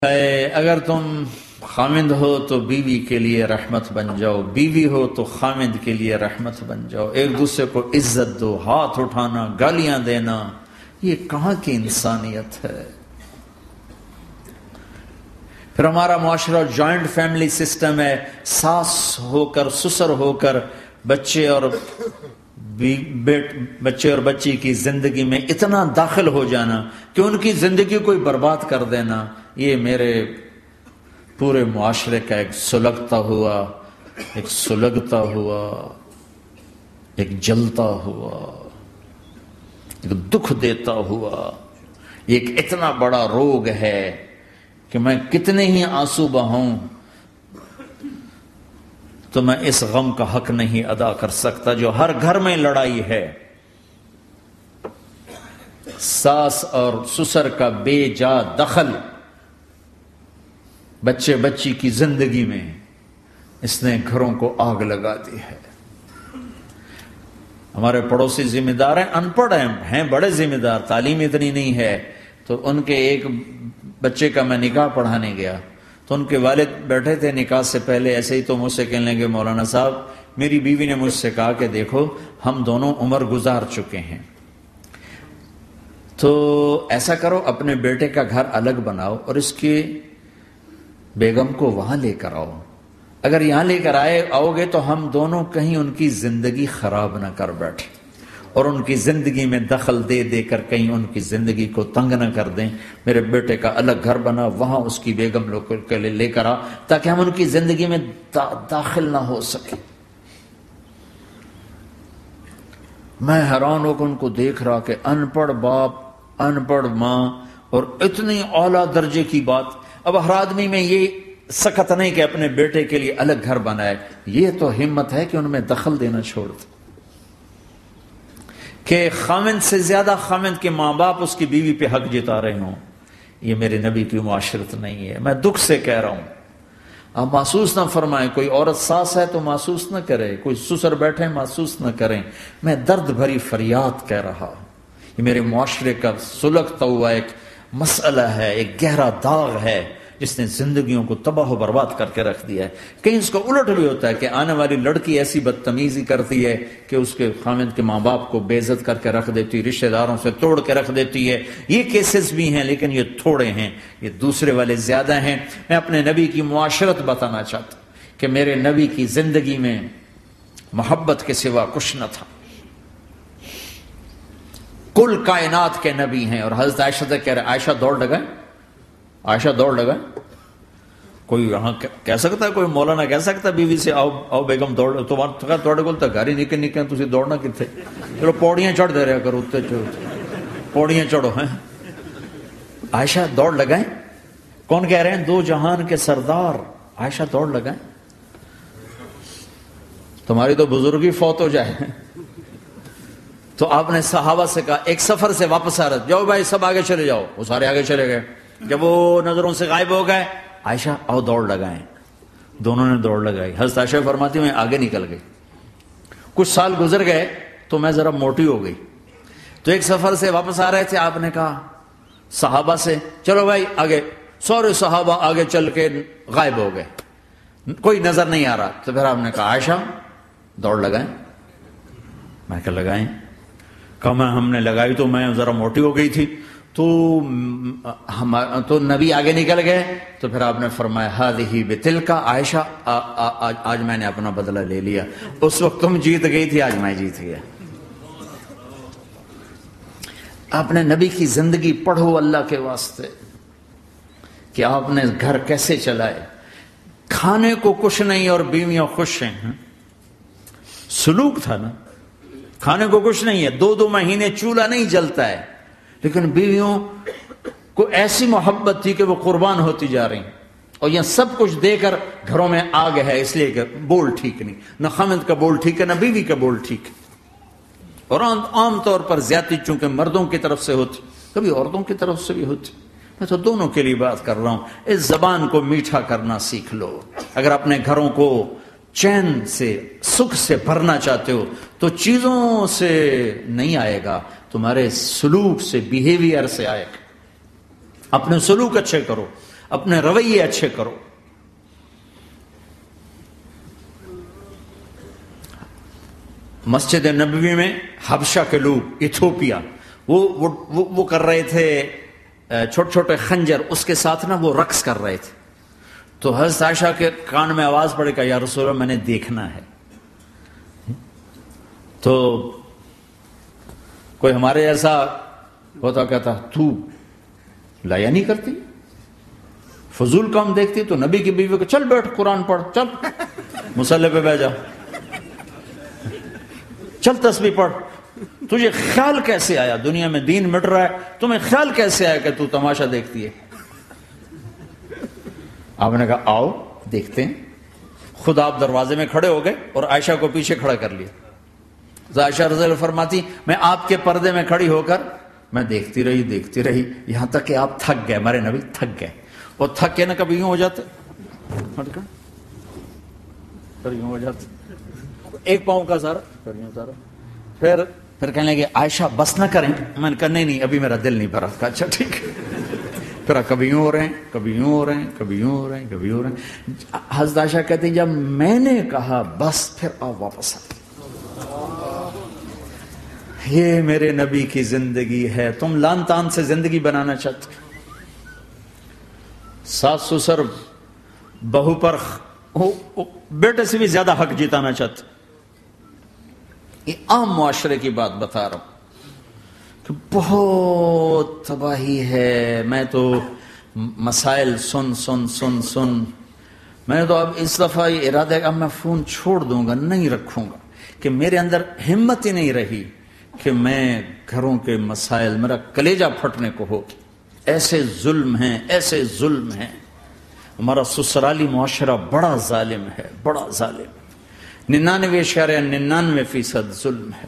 ہے اگر تم خامند ہو تو بیوی کے لیے رحمت بن جاؤ، بیوی ہو تو خامند کے لیے رحمت بن جاؤ، ایک دوسرے کو عزت دو، ہاتھ اٹھانا، گالیاں دینا، یہ کہاں کی انسانیت ہے؟ پھر ہمارا معاشرہ جوائنٹ فیملی سسٹم ہے، ساس ہو کر سسر ہو کر بچے اور بچی کی زندگی میں اتنا داخل ہو جانا کہ ان کی زندگی کوئی برباد کر دینا، یہ میرے پورے معاشرے کا ایک سلگتا ہوا، ایک جلتا ہوا، ایک دکھ دیتا ہوا، ایک اتنا بڑا روگ ہے کہ میں کتنے ہی آنسو بہاؤں تو میں اس غم کا حق نہیں ادا کر سکتا جو ہر گھر میں لڑائی ہے، ساس اور سسر کا بے جا دخل بچی کی زندگی میں، اس نے گھروں کو آگ لگا دی ہے۔ ہمارے پڑوسی ذمہ دار ہیں، ان پڑھ ہیں بڑے ذمہ دار، تعلیم اتنی نہیں ہے، تو ان کے ایک بچے کا میں نکاح پڑھانے گیا تو ان کے والد بیٹھے تھے نکاح سے پہلے، ایسے ہی تو مجھ سے کہنے لگے مولانا صاحب میری بیوی نے مجھ سے کہا کہ دیکھو ہم دونوں عمر گزار چکے ہیں، تو ایسا کرو اپنے بیٹے کا گھر الگ بناؤ اور اس کی بیگم کو وہاں لے کر آؤ، اگر یہاں لے کر آؤ گے تو ہم دونوں کہیں ان کی زندگی خراب نہ کر بیٹھے اور ان کی زندگی میں دخل دے دے کر کہیں ان کی زندگی کو تنگ نہ کر دیں، میرے بیٹے کا الگ گھر بنا، وہاں اس کی بیگم لوگ کے لیے لے کر آ تاکہ ہم ان کی زندگی میں داخل نہ ہو سکے۔ میں حیران ہو کر ان کو دیکھ رہا کہ ان پڑھ باپ، ان پڑھ ماں، اور اتنی اعلیٰ درجے کی بات۔ اب ہر آدمی میں یہ سخت نہیں کہ اپنے بیٹے کے لیے الگ گھر بنائے، یہ تو ہمت ہے کہ ان میں دخل دینا چھوڑ دے، کہ خامند سے زیادہ خامند کے ماں باپ اس کی بیوی پہ حق جتا رہے ہوں، یہ میرے نبی کی معاشرت نہیں ہے۔ میں دکھ سے کہہ رہا ہوں، آپ محسوس نہ فرمائیں، کوئی عورت ساس ہے تو محسوس نہ کرے، کوئی سسر بیٹھے محسوس نہ کریں، میں درد بھری فریاد کہہ رہا، یہ میرے معاشرے کا سلگتا ہوا ایک مسئلہ ہے، ایک گہرا داغ ہے جس نے زندگیوں کو تباہ و برباد کر کے رکھ دیا ہے۔ کہیں اس کو الٹ بھی ہوتا ہے کہ آنے والی لڑکی ایسی بدتمیزی کرتی ہے کہ اس کے خامند کے ماں باپ کو بے عزت کر کے رکھ دیتی، رشتہ داروں سے توڑ کے رکھ دیتی ہے، یہ کیسز بھی ہیں لیکن یہ تھوڑے ہیں، یہ دوسرے والے زیادہ ہیں۔ میں اپنے نبی کی معاشرت بتانا چاہتا ہوں کہ میرے نبی کی زندگی میں محبت کے سوا کچھ نہ تھا، کل کائنات کے نبی ہیں۔ اور حضرت عائشہ سے کہہ رہے، عائشہ دوڑ لگائیں، عائشہ دوڑ لگائیں۔ کوئی یہاں کہہ سکتا ہے، کوئی مولانا کہہ سکتا ہے بیوی سے آؤ بیگم دوڑ، تھوڑے کول گھر ہی نکل تسی دوڑنا کتنے، چلو پوڑیاں چڑھ دے رہا کرو، پوڑیاں چڑھو ہیں۔ عائشہ دوڑ لگائیں، کون کہہ رہے ہیں؟ دو جہان کے سردار عائشہ دوڑ لگائیں، تمہاری تو بزرگی فوت ہو جائے۔ تو آپ نے صحابہ سے کہا، ایک سفر سے واپس آ رہے، جاؤ بھائی سب آگے چلے جاؤ، وہ سارے آگے چلے گئے، جب وہ نظروں سے غائب ہو گئے، عائشہ آؤ دوڑ لگائیں، دونوں نے دوڑ لگائی۔ حضرت عائشہ فرماتی میں آگے نکل گئی، کچھ سال گزر گئے تو میں ذرا موٹی ہو گئی، تو ایک سفر سے واپس آ رہے تھے، آپ نے کہا صحابہ سے چلو بھائی آگے، سارے صحابہ آگے چل کے غائب ہو گئے، کوئی نظر نہیں آ رہا، تو پھر آپ نے کہا عائشہ دوڑ لگائیں، میں کہا لگائیں، کہا ہم نے لگائی تو میں ذرا موٹی ہو گئی تھی، تو نبی آگے نکل گئے، تو پھر آپ نے فرمایا ہذہ بتلک، عائشہ آج میں نے اپنا بدلہ لے لیا، اس وقت تم جیت گئی تھی، آج میں جیت گیا۔ آپ نے نبی کی زندگی پڑھو اللہ کے واسطے کہ آپ نے گھر کیسے چلائے، کھانے کو کچھ نہیں اور بیویاں خوش ہیں، سلوک تھا نا، کھانے کو کچھ نہیں ہے، 2 مہینے چولہا نہیں جلتا ہے، لیکن بیویوں کو ایسی محبت تھی کہ وہ قربان ہوتی جا رہی، اور یہ سب کچھ دے کر گھروں میں آگ ہے، اس لیے کہ بول ٹھیک نہیں، نہ خامند کا بول ٹھیک ہے نہ بیوی کا بول ٹھیک ہے، اور عام طور پر زیادتی چونکہ مردوں کی طرف سے ہوتی، کبھی عورتوں کی طرف سے بھی ہوتی، میں تو دونوں کے لیے بات کر رہا ہوں۔ اس زبان کو میٹھا کرنا سیکھ لو، اگر اپنے گھروں کو چین سے سکھ سے بھرنا چاہتے ہو تو چیزوں سے نہیں آئے گا، تمہارے سلوک سے، بیہیویئر سے آئے گا۔ اپنے سلوک اچھے کرو، اپنے رویے اچھے کرو. مسجد نبوی میں حبشہ کے لوگ، ایتھوپیا، وہ کر رہے تھے چھوٹے چھوٹے خنجر، اس کے ساتھ نا وہ رقص کر رہے تھے. تو حضرت عائشہ کے کان میں آواز پڑے کہ یا رسول اللہ میں نے دیکھنا ہے. تو کوئی ہمارے ایسا ہوتا کہتا تو لایا نہیں کرتی، فضول کام دیکھتی. تو نبی کی بیوی کو چل بیٹھ قرآن پڑھ، چل مصلی پہ بیٹھ جا، چل تسبیح پڑھ. تجھے خیال کیسے آیا دنیا میں دین مٹ رہا ہے، تمہیں خیال کیسے آیا کہ تو تماشا دیکھتی ہے؟ آپ نے کہا آؤ دیکھتے ہیں. خود آپ دروازے میں کھڑے ہو گئے اور عائشہ کو پیچھے کھڑا کر لیا. عائشہ رضی اللہ فرماتی میں آپ کے پردے میں کھڑی ہو کر میں دیکھتی رہی یہاں تک کہ آپ تھک گئے. ہمارے نبی تھک گئے، اور تھک کے نا کبھی یوں ہو جاتے، یوں ہو جاتے، ایک پاؤں کا سارا، پھر کہنے لگے عائشہ بس نہ کریں. میں نے کہا نہیں ابھی میرا دل نہیں بھرا. اچھا ٹھیک ہے. پھر کبھی یوں ہو رہے ہیں، کبھی یوں ہو رہے ہیں، کبھی یوں ہو رہے ہیں، کبھی یوں ہو رہے ہیں. حضرت عائشہ کہتے ہیں جب میں نے کہا بس، پھر آپ واپس آئے. یہ میرے نبی کی زندگی ہے. تم لان تان سے زندگی بنانا چاہتے، ساس سسر بہو پر بیٹے سے بھی زیادہ حق جتانا چاہتے. یہ عام معاشرے کی بات بتا رہا ہوں کہ بہت تباہی ہے. میں تو مسائل سن میں تو اب اس دفعہ یہ ارادہ ہے کہ اب میں فون چھوڑ دوں گا، نہیں رکھوں گا، کہ میرے اندر ہمت ہی نہیں رہی کہ میں گھروں کے مسائل، میرا کلیجہ پھٹنے کو ہو. ایسے ظلم ہیں. ہمارا سسرالی معاشرہ بڑا ظالم ہے، بڑا ظالم. 99.99% ظلم ہے.